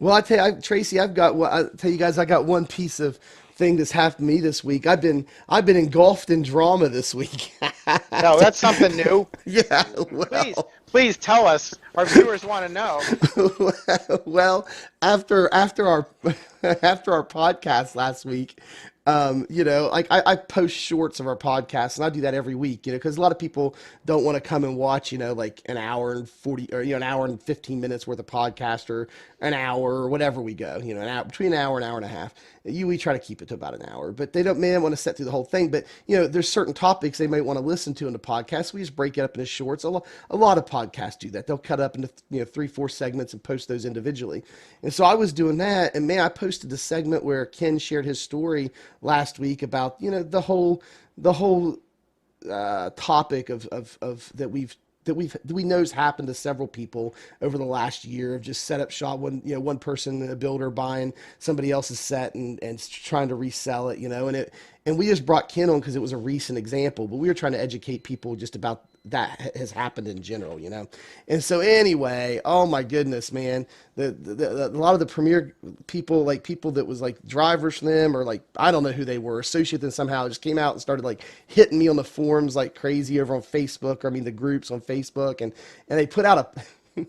Well, I tell you, Tracy, I tell you guys, I got one piece of thing that's happened to me this week. I've been engulfed in drama this week. No, that's something new. Yeah, Please, well, please tell us. Our viewers want to know. well, after our after our podcast last week, like I post shorts of our podcast, and I do that every week, because a lot of people don't want to come and watch, like an hour and 40 or an hour and 15 minutes worth of podcast, or an hour or whatever we go, an hour, between an hour and a half. We try to keep it to about an hour, but they don't may want to sit through the whole thing. But there's certain topics they might want to listen to in the podcast. We just break it up into shorts. A lot of podcasts do that. They'll cut up into 3-4 segments and post those individually. And so I was doing that, and man, I posted the segment where Ken shared his story last week about the whole topic of that we know has happened to several people over the last year, of just set up shop, one person, a builder, buying somebody else's set and trying to resell it, and we just brought Ken on because it was a recent example, but we were trying to educate people just about that has happened in general. And so anyway, oh my goodness, man, a lot of the Premier people, like people that was like drivers for them, or like, I don't know who they were, associate them somehow, just came out and started like hitting me on the forums like crazy over on Facebook, or I mean the groups on Facebook, and they put out a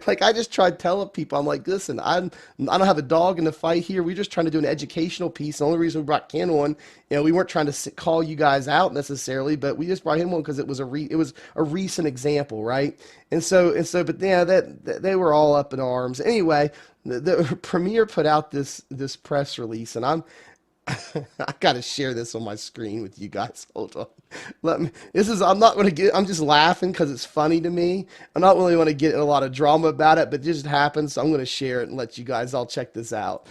like, I just tried telling people, I'm like, listen, I don't have a dog in the fight here. We're just trying to do an educational piece. The only reason we brought Ken on, we weren't trying to call you guys out necessarily, but we just brought him on because it was a recent example, right? But yeah, that they were all up in arms. Anyway, the Premier put out this press release, and I gotta share this on my screen with you guys. Hold on. I'm not gonna I'm just laughing because it's funny to me. I'm not really want to get in a lot of drama about it, but it just happened. So I'm gonna share it and let you guys all check this out.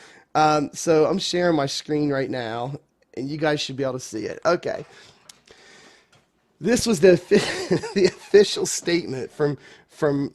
So I'm sharing my screen right now, and you guys should be able to see it. Okay. This was the official statement from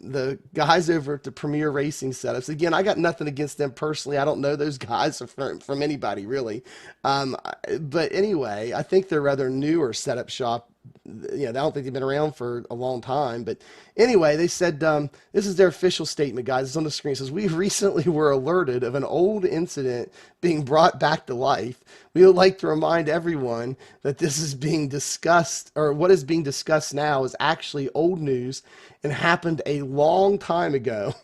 the guys over at the Premier Racing Setups. Again, I got nothing against them personally. I don't know those guys from anybody really. But anyway, I think they're rather newer setup shop. I don't think they've been around for a long time. But anyway, they said, this is their official statement, guys. It's on the screen. It says, we recently were alerted of an old incident being brought back to life. We would like to remind everyone that this is being discussed, or what is being discussed now is actually old news and happened a long time ago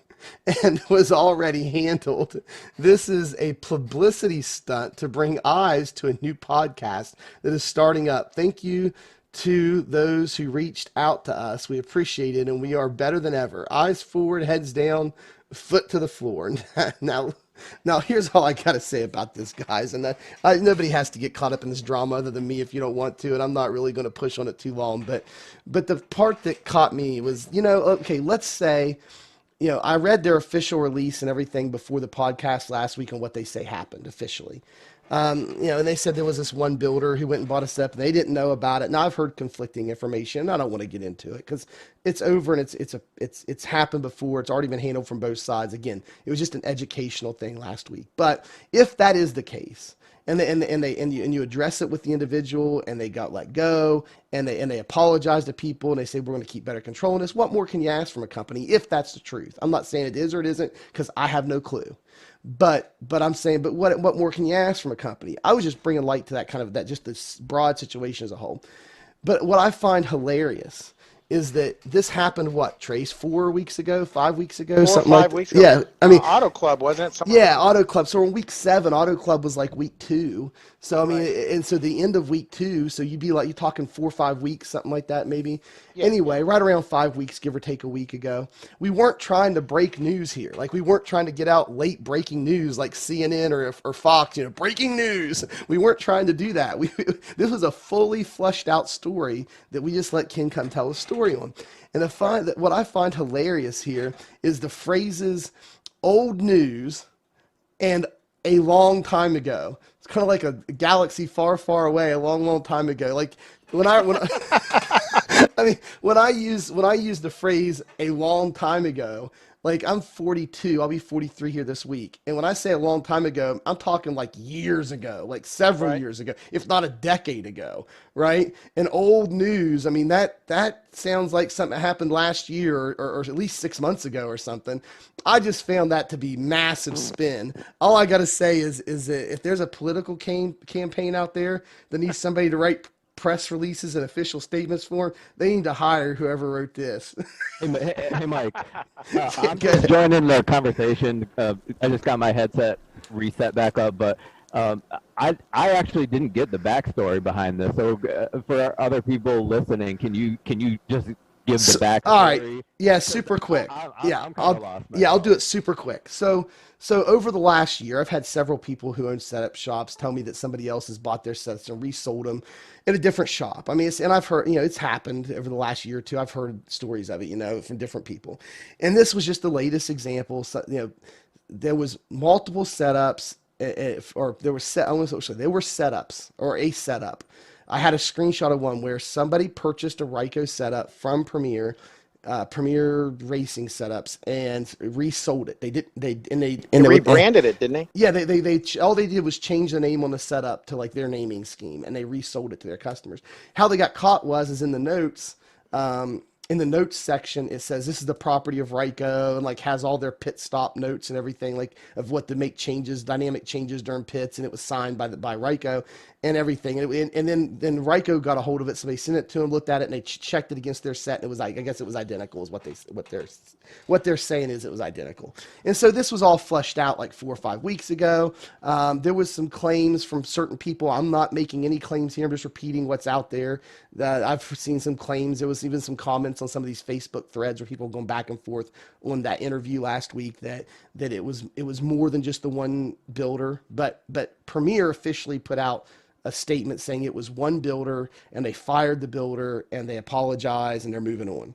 and was already handled. This is a publicity stunt to bring eyes to a new podcast that is starting up. Thank you to those who reached out to us. We appreciate it, and we are better than ever. Eyes forward, heads down, foot to the floor. Now, here's all I gotta say about this, guys. And nobody has to get caught up in this drama other than me if you don't want to. And I'm not really going to push on it too long. But the part that caught me was, okay, let's say, I read their official release and everything before the podcast last week on what they say happened officially. And they said there was this one builder who went and bought a step, and they didn't know about it. Now I've heard conflicting information, and I don't want to get into it because it's over and it's happened before. It's already been handled from both sides. Again, it was just an educational thing last week. But if that is the case, and you address it with the individual, and they got let go, and they apologize to people, and they say we're going to keep better control on this. What more can you ask from a company if that's the truth? I'm not saying it is or it isn't because I have no clue. But I'm saying, but what more can you ask from a company? I was just bringing light to that kind of that just this broad situation as a whole. But what I find hilarious is that this happened, what, Trace, 4 weeks ago, 5 weeks ago, Four or something like five that. weeks ago. Yeah, I mean, Auto Club, wasn't it? Somewhere yeah, around there. Auto Club. So in week 7, Auto Club was like week 2. So I mean, Right. and so the end of week 2, so you'd be like you're talking 4 or 5 weeks, something like that, maybe. Yeah, yeah. Anyway, right around 5 weeks, give or take a week ago, we weren't trying to break news here. Like we weren't trying to get out late breaking news like CNN or Fox. Breaking news. We weren't trying to do that. This was a fully fleshed out story that we just let Ken come tell a story on. And Right. what I find hilarious here is the phrases "old news" and "a long time ago." It's kind of like a galaxy far, far away, a long, long time ago. Like when I I mean when I use the phrase "a long time ago," Like I'm 42, I'll be 43 here this week. And when I say a long time ago, I'm talking like years ago, like several Right. years ago, if not a decade ago, right? And old news, I mean that sounds like something that happened last year or at least 6 months ago or something. I just found that to be massive spin. All I got to say is that if there's a political campaign out there that needs somebody to write press releases and official statements for, they need to hire whoever wrote this. Hey, Mike. I'm just Good. joining the conversation. I just got my headset reset back up, but I actually didn't get the backstory behind this. So for other people listening, can you just give the All right. backstory? Yeah, 'Cause super quick. Yeah, I'm kind of lost I'll do myself. it super quick. So over the last year, I've had several people who own setup shops tell me that somebody else has bought their setups and resold them in a different shop. I mean, and I've heard, it's happened over the last year or two. I've heard stories of it, from different people. And this was just the latest example. So, there was multiple setups, or there were set. I want to say there were setups or a setup. I had a screenshot of one where somebody purchased a Ryko setup from Premier Racing Setups and resold it. They did they and they They and they would rebranded it, didn't they? yeah, they all they did was change the name on the setup to like their naming scheme, and they resold it to their customers. How they got caught is in the notes. In the notes section, it says this is the property of Ryko, and like has all their pit stop notes and everything, like of what to make changes, dynamic changes during pits, and it was signed by Ryko and everything. And then Ryko got a hold of it, so they sent it to him, looked at it, and they checked it against their set, and it was like I guess it was identical, is what they're saying is it was identical. And so this was all flushed out like 4 or 5 weeks ago. There was some claims from certain people. I'm not making any claims here. I'm just repeating what's out there. I've seen some claims. There was even some comments on some of these Facebook threads where people going back and forth on that interview last week that it was more than just the one builder. But Premier officially put out a statement saying it was one builder, and they fired the builder, and they apologized, and they're moving on.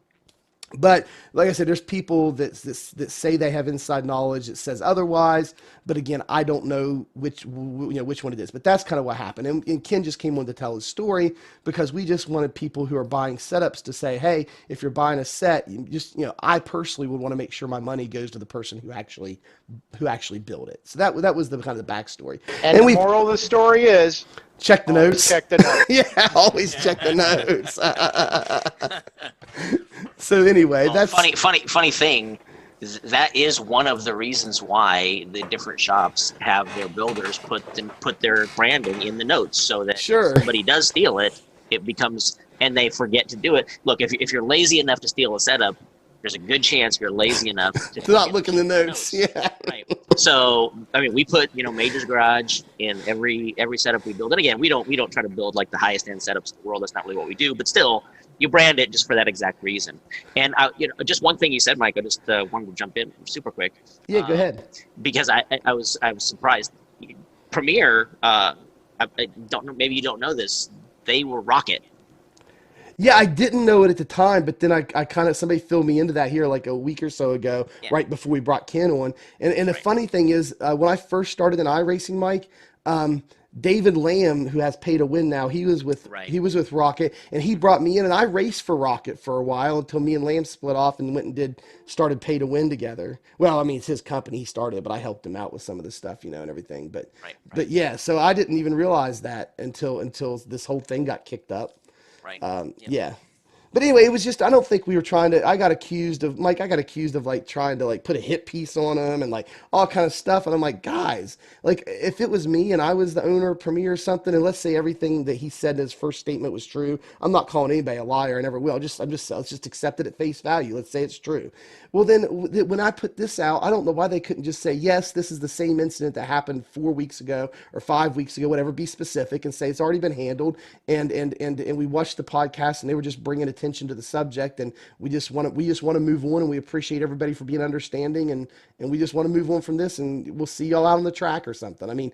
But like I said, there's people that say they have inside knowledge that says otherwise. But again, I don't know which one it is. But that's kind of what happened. And Ken just came on to tell his story because we just wanted people who are buying setups to say, hey, if you're buying a set, I personally would want to make sure my money goes to the person who actually built it. So that was the kind of the backstory. And And the we moral of the story is checked the always notes. check the notes. Yeah, always check the notes. So anyway, Well, that's funny thing is that is one of the reasons why the different shops have their builders put their branding in the notes so that sure. if somebody does steal it, it becomes and they forget to do it. Look, if you're lazy enough to steal a setup, there's a good chance you're lazy enough to To not forget look to in the keep notes. Yeah. Right. So I mean, we put Major's Garage in every setup we build. And again, we don't try to build like the highest end setups in the world. That's not really what we do. But still, you brand it just for that exact reason. And just one thing you said, Mike, I just wanted to jump in super quick. Yeah, go ahead. Because I was surprised. Premier, I don't know. Maybe you don't know this. They were Rocket. Yeah, I didn't know it at the time, but then I kind of somebody filled me into that here like a week or so ago, Yeah. right before we brought Ken on. And the Right. funny thing is, when I first started in iRacing, Mike, David Lamb, who has Pay to Win now, he was with Right. Rocket, and he brought me in, and I raced for Rocket for a while until me and Lamb split off and went and started Pay to Win together. Well, I mean, it's his company, he started it, but I helped him out with some of the stuff, and everything. But Right. yeah, so I didn't even realize that until this whole thing got kicked up. Right. Yep. Yeah. But anyway, it was just, I don't think we were trying to, I got accused of like trying to like put a hit piece on them and like all kind of stuff. And I'm like, guys, like if it was me and I was the owner of Premier or something, and let's say everything that he said in his first statement was true, I'm not calling anybody a liar. I never will. Let's just accept it at face value. Let's say it's true. Well, then when I put this out, I don't know why they couldn't just say, yes, this is the same incident that happened 4 weeks ago or 5 weeks ago, whatever, be specific and say it's already been handled. And we watched the podcast and they were just bringing attention to the subject. And we just want to move on, and we appreciate everybody for being understanding. And we just want to move on from this, and we'll see y'all out on the track or something. I mean,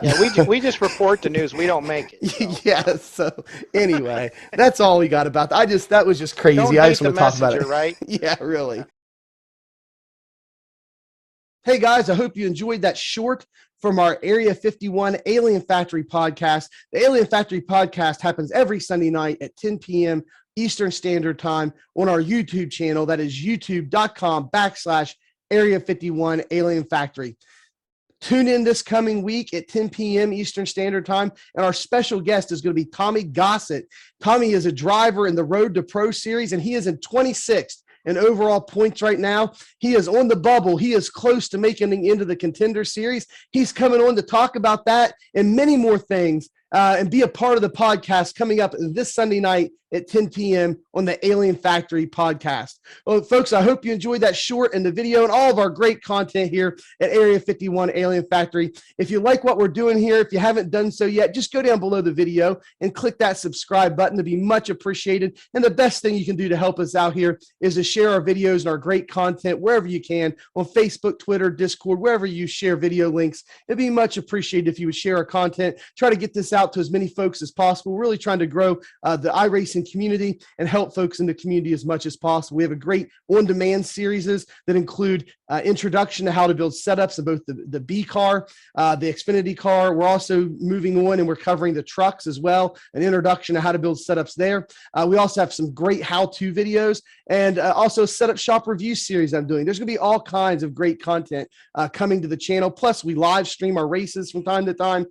Yeah, we just report the news. We don't make it. So. yeah. So anyway, that's all we got about that. That was just crazy. Don't I hate just the want to talk about messenger, it. right? Yeah, really. Hey guys, I hope you enjoyed that short from our Area 51 Alien Factory podcast. The Alien Factory podcast happens every Sunday night at 10 p.m. Eastern Standard Time on our YouTube channel. That is youtube.com/ Area 51 Alien Factory. Tune in this coming week at 10 p.m. Eastern Standard Time. And our special guest is going to be Tommy Gossett. Tommy is a driver in the Road to Pro Series, and he is in 26th in overall points right now. He is on the bubble. He is close to making it into the Contender Series. He's coming on to talk about that and many more things and be a part of the podcast coming up this Sunday night at 10 p.m. on the Alien Factory podcast. Well, folks, I hope you enjoyed that short and the video and all of our great content here at Area 51 Alien Factory. If you like what we're doing here, if you haven't done so yet, just go down below the video and click that subscribe button to be much appreciated. And the best thing you can do to help us out here is to share our videos and our great content wherever you can, on Facebook, Twitter, Discord, wherever you share video links. It'd be much appreciated if you would share our content, try to get this out to as many folks as possible. We're really trying to grow the iRacing community and help folks in the community as much as possible. We have a great on-demand series that include introduction to how to build setups of both the B car, the Xfinity car. We're also moving on and we're covering the trucks as well, an introduction to how to build setups there. We also have some great how-to videos and also a setup shop review series I'm doing. There's going to be all kinds of great content coming to the channel. Plus, we live stream our races from time to time.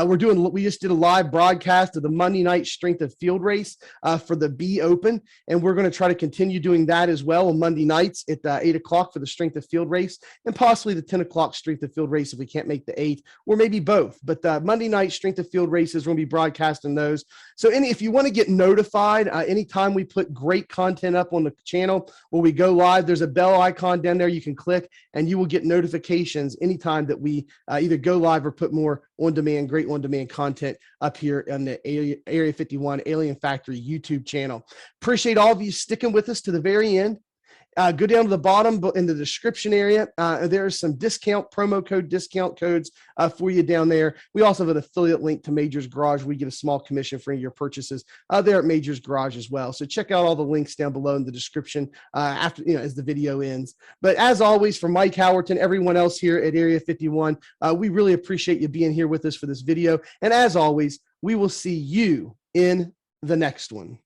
We just did a live broadcast of the Monday night strength of field race for the B Open, and we're going to try to continue doing that as well on Monday nights at 8 o'clock for the strength of field race, and possibly the 10 o'clock strength of field race if we can't make the 8, or maybe both. But Monday night strength of field races, we're going to be broadcasting those. So if you want to get notified anytime we put great content up on the channel or we go live, there's a bell icon down there you can click, and you will get notifications anytime that we either go live or put more great on-demand content up here on the Area 51 Alien Factory YouTube channel. Appreciate all of you sticking with us to the very end. Go down to the bottom in the description area. There are some promo code discount codes for you down there. We also have an affiliate link to Major's Garage. We get a small commission for any of your purchases there at Major's Garage as well. So check out all the links down below in the description after as the video ends. But as always, for Mike Howerton, everyone else here at Area 51, we really appreciate you being here with us for this video. And as always, we will see you in the next one.